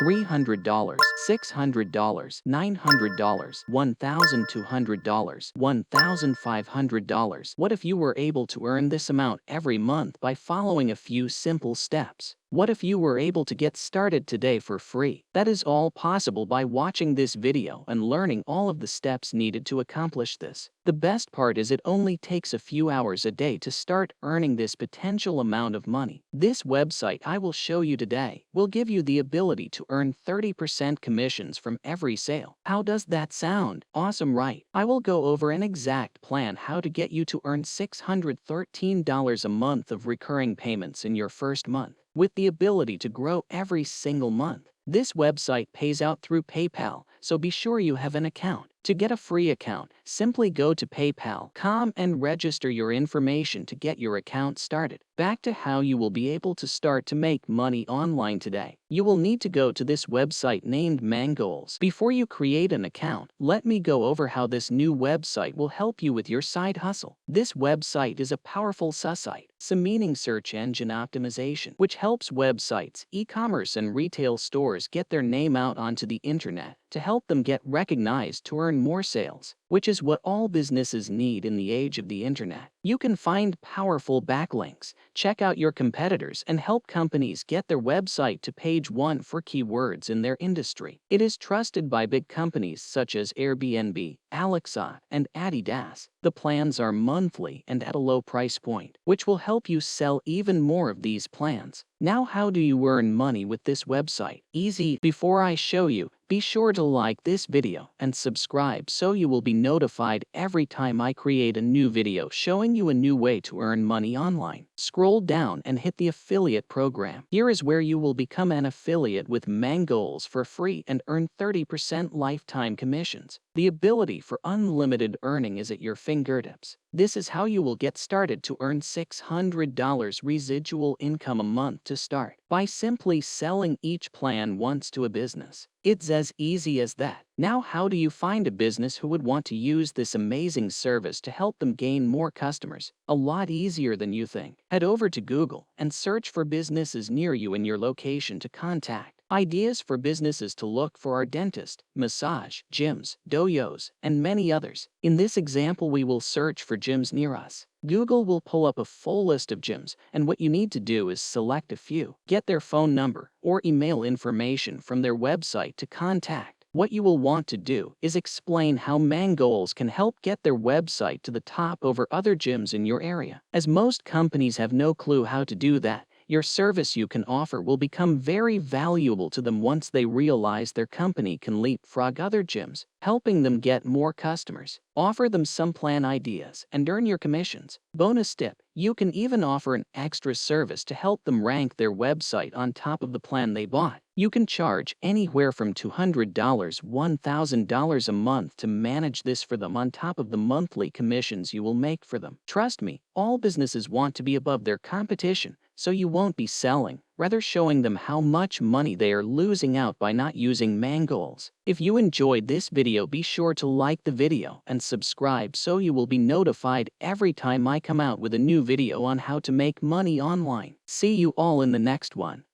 $300, $600, $900, $1,200, $1,500. What if you were able to earn this amount every month by following a few simple steps? What if you were able to get started today for free? That is all possible by watching this video and learning all of the steps needed to accomplish this. The best part is it only takes a few hours a day to start earning this potential amount of money. This website I will show you today will give you the ability to earn 30% commissions from every sale. How does that sound? Awesome, right? I will go over an exact plan how to get you to earn $613 a month of recurring payments in your first month, with the ability to grow every single month. This website pays out through PayPal, so be sure you have an account. To get a free account, simply go to paypal.com and register your information to get your account started. Back to how you will be able to start to make money online today. You will need to go to this website named Mangoals. Before you create an account, let me go over how this new website will help you with your side hustle. This website is a powerful SEO site, meaning search engine optimization, which helps websites, e-commerce and retail stores get their name out onto the internet to help them get recognized to earn more sales, which is what all businesses need in the age of the internet. You can find powerful backlinks, check out your competitors, and help companies get their website to page 1 for keywords in their industry. It is trusted by big companies such as Airbnb, Alexa, and Adidas. The plans are monthly and at a low price point, which will help you sell even more of these plans. Now, how do you earn money with this website? Easy. Before I show you, be sure to like this video and subscribe so you will be notified every time I create a new video showing you a new way to earn money online. Scroll down and hit the affiliate program. Here is where you will become an affiliate with Mangoals for free and earn 30% lifetime commissions. The ability for unlimited earning is at your fingertips. This is how you will get started to earn $600 residual income a month to start, by simply selling each plan once to a business. It's as easy as that. Now, how do you find a business who would want to use this amazing service to help them gain more customers? A lot easier than you think. Head over to Google and search for businesses near you in your location to contact. Ideas for businesses to look for are dentist, massage, gyms, dojos, and many others. In this example, we will search for gyms near us. Google will pull up a full list of gyms, and what you need to do is select a few. Get their phone number or email information from their website to contact. What you will want to do is explain how Mangoals can help get their website to the top over other gyms in your area. As most companies have no clue how to do that, your service you can offer will become very valuable to them once they realize their company can leapfrog other gyms, helping them get more customers. Offer them some plan ideas and earn your commissions. Bonus tip: you can even offer an extra service to help them rank their website on top of the plan they bought. You can charge anywhere from $200 to $1,000 a month to manage this for them on top of the monthly commissions you will make for them. Trust me, all businesses want to be above their competition, so you won't be selling, rather showing them how much money they are losing out by not using Mangoals. If you enjoyed this video, be sure to like the video and subscribe so you will be notified every time I come out with a new video on how to make money online. See you all in the next one.